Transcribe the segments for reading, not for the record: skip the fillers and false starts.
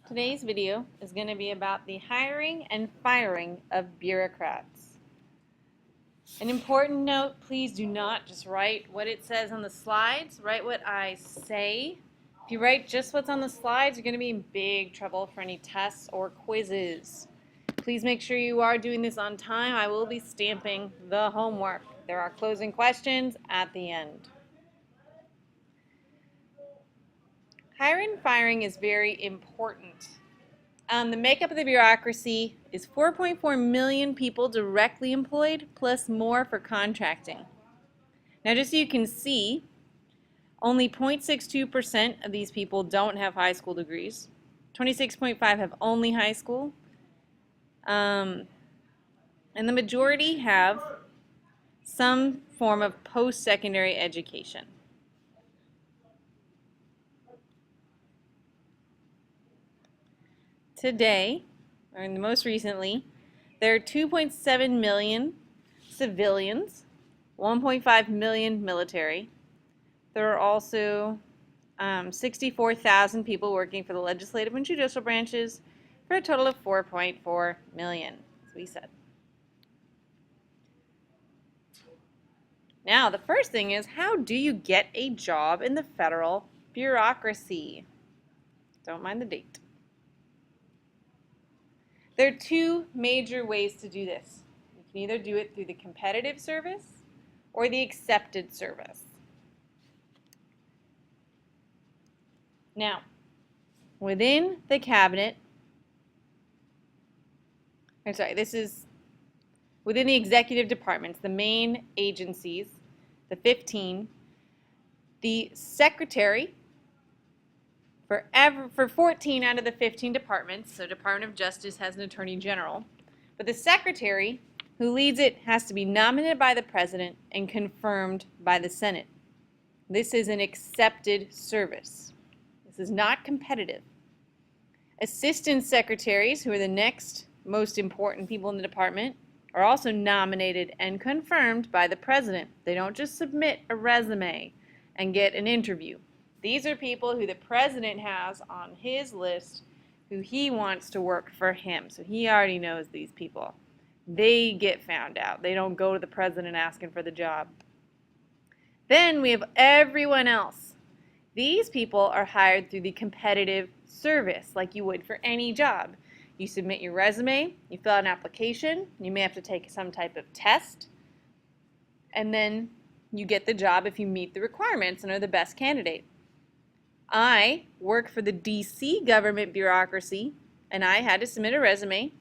Today's video is going to be about the hiring and firing of bureaucrats. An important note, please do not just write what it says on the slides, write what I say. If you write just what's on the slides, you're going to be in big trouble for any tests or quizzes. Please make sure you are doing this on time. I will be stamping the homework. There are closing questions at the end. Hiring and firing is very important. The makeup of the bureaucracy is 4.4 million people directly employed, plus more for contracting. Now, just so you can see, only 0.62% of these people don't have high school degrees. 26.5% have only high school. And the majority have some form of post-secondary education. Today, or most recently, there are 2.7 million civilians, 1.5 million military. There are also 64,000 people working for the legislative and judicial branches for a total of 4.4 million, as we said. Now, the first thing is, how do you get a job in the federal bureaucracy? Don't mind the date. There are two major ways to do this. You can either do it through the competitive service or the accepted service. Now, within the cabinet, this is within the executive departments, the main agencies, the 15, the secretary for 14 out of the 15 departments, so Department of Justice has an attorney general, but the secretary who leads it has to be nominated by the president and confirmed by the Senate. This is an accepted service. This is not competitive. Assistant secretaries, who are the next most important people in the department, are also nominated and confirmed by the president. They don't just submit a resume and get an interview. These are people who the president has on his list who he wants to work for him. So he already knows these people. They get found out. They don't go to the president asking for the job. Then we have everyone else. These people are hired through the competitive service, like you would for any job. You submit your resume, you fill out an application, you may have to take some type of test, and then you get the job if you meet the requirements and are the best candidate. I work for the DC government bureaucracy, and I had to submit a resume.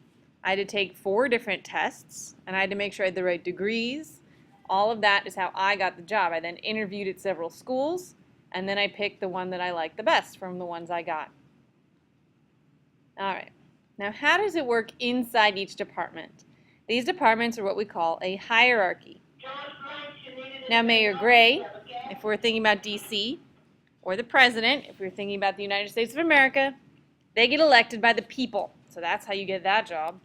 I had to take 4 different tests, and I had to make sure I had the right degrees. All of that is how I got the job. I then interviewed at several schools, and then I picked the one that I liked the best from the ones I got. All right. Now, how does it work inside each department? These departments are what we call a hierarchy. Now, Mayor Gray, if we're thinking about DC, or the president, if we're thinking about the United States of America, they get elected by the people. So that's how you get that job.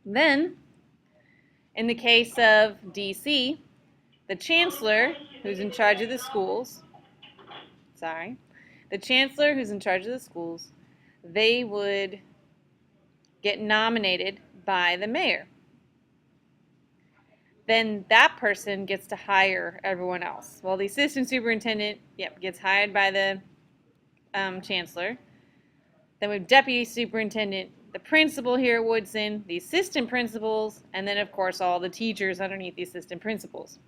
Then, in the case of DC, the chancellor, who's in charge of the schools, they would get nominated by the mayor. Then that person gets to hire everyone else. Well, the assistant superintendent, gets hired by the chancellor. Then we have deputy superintendent, the principal here at Woodson, the assistant principals, and then, of course, all the teachers underneath the assistant principals.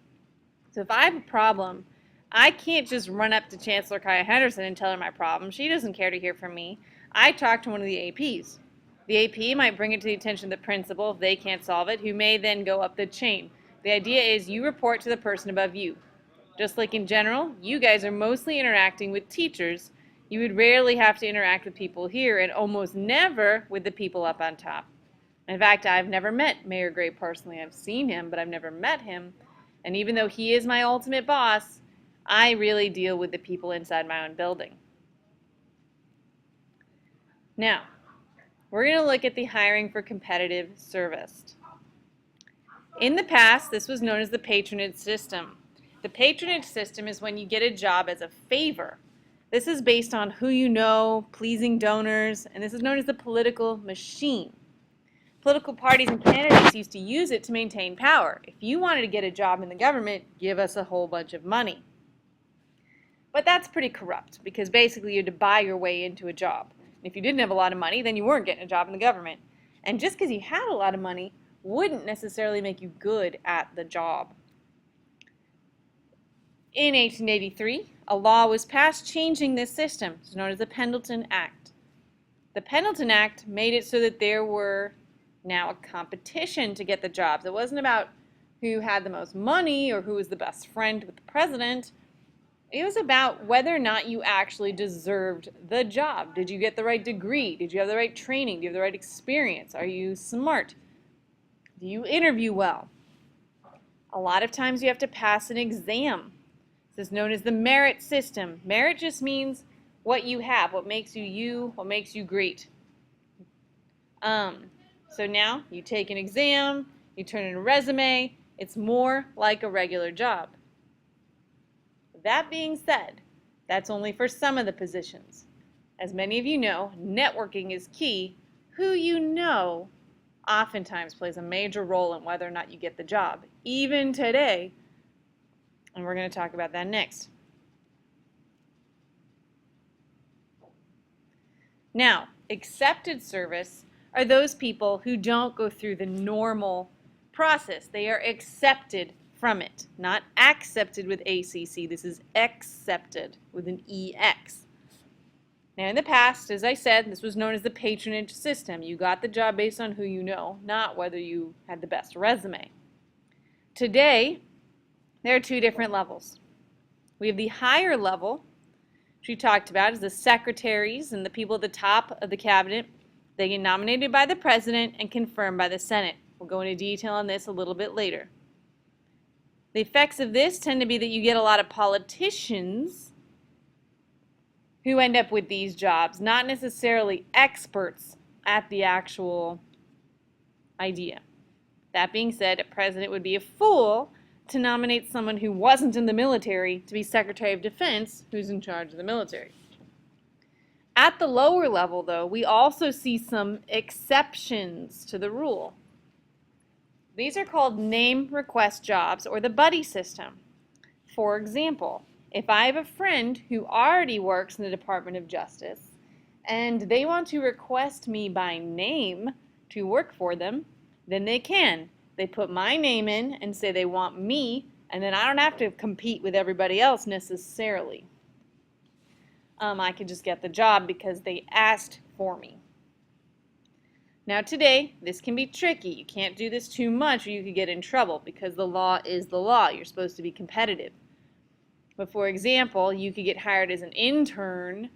So if I have a problem, I can't just run up to Chancellor Kaya Henderson and tell her my problem. She doesn't care to hear from me. I talk to one of the APs. The AP might bring it to the attention of the principal if they can't solve it, who may then go up the chain. The idea is you report to the person above you. Just like in general, you guys are mostly interacting with teachers. You would rarely have to interact with people here and almost never with the people up on top. In fact, I've never met Mayor Gray personally. I've seen him, but I've never met him. And even though he is my ultimate boss, I really deal with the people inside my own building. Now, we're going to look at the hiring for competitive service. In the past, this was known as the patronage system. The patronage system is when you get a job as a favor. This is based on who you know, pleasing donors, and this is known as the political machine. Political parties and candidates used to use it to maintain power. If you wanted to get a job in the government, give us a whole bunch of money. But that's pretty corrupt because basically you had to buy your way into a job. If you didn't have a lot of money, then you weren't getting a job in the government. And just because you had a lot of money wouldn't necessarily make you good at the job. In 1883, a law was passed changing this system. It's known as the Pendleton Act. The Pendleton Act made it so that there were now a competition to get the jobs. It wasn't about who had the most money or who was the best friend with the president. It was about whether or not you actually deserved the job. Did you get the right degree? Did you have the right training? Do you have the right experience? Are you smart? Do you interview well? A lot of times you have to pass an exam. This is known as the merit system. Merit just means what you have, what makes you you, what makes you great. So now you take an exam, you turn in a resume. It's more like a regular job. That being said, that's only for some of the positions. As many of you know, networking is key. Who you know oftentimes plays a major role in whether or not you get the job, even today. And we're going to talk about that next. Now, accepted service are those people who don't go through the normal process. They are accepted from it, not accepted with ACC. This is accepted with an EX. Now, in the past, as I said, this was known as the patronage system. You got the job based on who you know, not whether you had the best resume. Today, there are two different levels. We have the higher level, which we talked about, is the secretaries and the people at the top of the cabinet. They get nominated by the president and confirmed by the Senate. We'll go into detail on this a little bit later. The effects of this tend to be that you get a lot of politicians who end up with these jobs, not necessarily experts at the actual idea. That being said, a president would be a fool to nominate someone who wasn't in the military to be Secretary of Defense, who's in charge of the military. At the lower level, though, we also see some exceptions to the rule. These are called name request jobs or the buddy system. For example, if I have a friend who already works in the Department of Justice and they want to request me by name to work for them, then they can. They put my name in and say they want me, and then I don't have to compete with everybody else necessarily. I can just get the job because they asked for me. Now today, this can be tricky. You can't do this too much or you could get in trouble because the law is the law. You're supposed to be competitive. But for example, you could get hired as an intern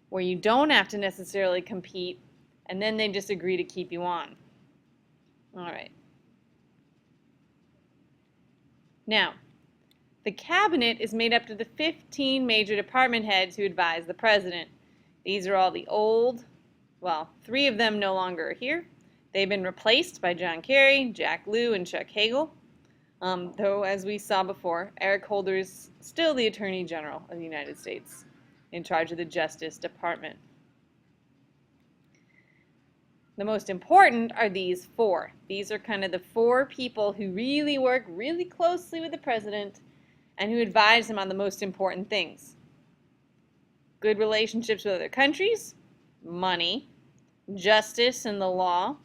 where you don't have to necessarily compete, and then they just agree to keep you on. All right. Now, the cabinet is made up of the 15 major department heads who advise the president. These are all the old, well, 3 of them no longer are here. They've been replaced by John Kerry, Jack Lew, and Chuck Hagel. Though, as we saw before, Eric Holder is still the Attorney General of the United States in charge of the Justice Department. The most important are these 4. These are kind of the 4 people who really work really closely with the president and who advise him on the most important things. Good relationships with other countries, money, justice and the law,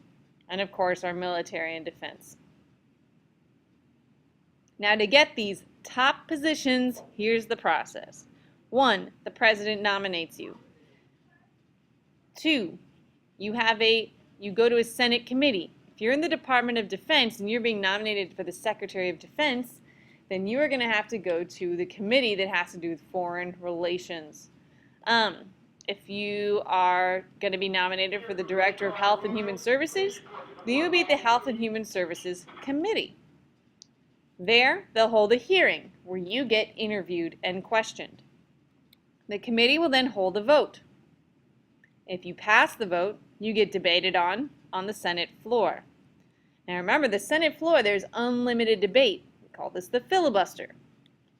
and of course our military and defense. Now to get these top positions, here's the process. 1, the president nominates you. 2, you go to a Senate committee. If you're in the Department of Defense and you're being nominated for the Secretary of Defense, then you are going to have to go to the committee that has to do with foreign relations. If you are going to be nominated for the Director of Health and Human Services, then you will be at the Health and Human Services Committee. There, they'll hold a hearing where you get interviewed and questioned. The committee will then hold a vote. If you pass the vote, you get debated on the Senate floor. Now remember, the Senate floor, there's unlimited debate. We call this the filibuster.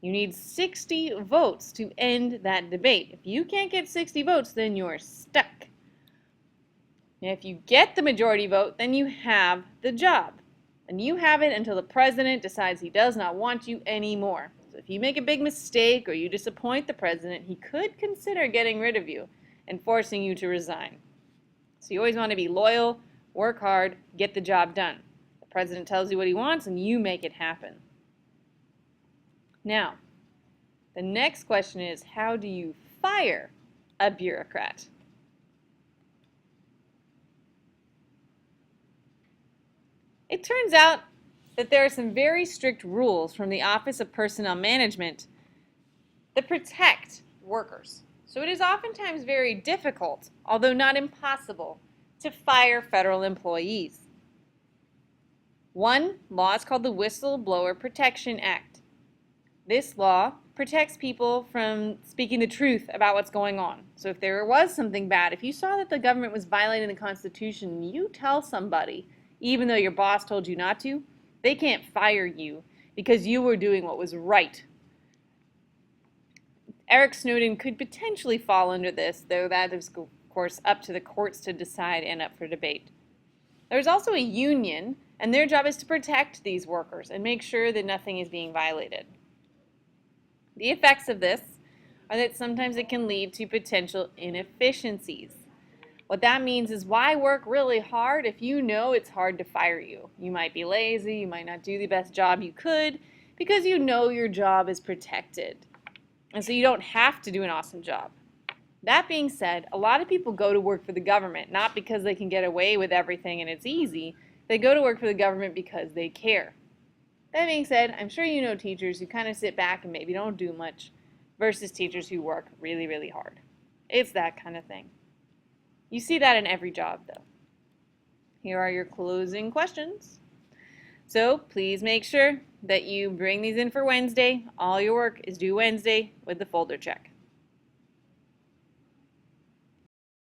You need 60 votes to end that debate. If you can't get 60 votes, then you're stuck. And if you get the majority vote, then you have the job. And you have it until the president decides he does not want you anymore. So if you make a big mistake or you disappoint the president, he could consider getting rid of you and forcing you to resign. So you always want to be loyal, work hard, get the job done. The president tells you what he wants and you make it happen. Now, the next question is, how do you fire a bureaucrat? It turns out that there are some very strict rules from the Office of Personnel Management that protect workers. So it is oftentimes very difficult, although not impossible, to fire federal employees. One law is called the Whistleblower Protection Act. This law protects people from speaking the truth about what's going on. So if there was something bad, if you saw that the government was violating the Constitution, you tell somebody, even though your boss told you not to, they can't fire you because you were doing what was right. Eric Snowden could potentially fall under this, though that is, of course, up to the courts to decide and up for debate. There's also a union, and their job is to protect these workers and make sure that nothing is being violated. The effects of this are that sometimes it can lead to potential inefficiencies. What that means is, why work really hard if you know it's hard to fire you? You might be lazy, you might not do the best job you could, because you know your job is protected. And so you don't have to do an awesome job. That being said, a lot of people go to work for the government, not because they can get away with everything and it's easy. They go to work for the government because they care. That being said, I'm sure you know teachers who kind of sit back and maybe don't do much versus teachers who work really, really hard. It's that kind of thing. You see that in every job, though. Here are your closing questions. So please make sure that you bring these in for Wednesday. All your work is due Wednesday with the folder check.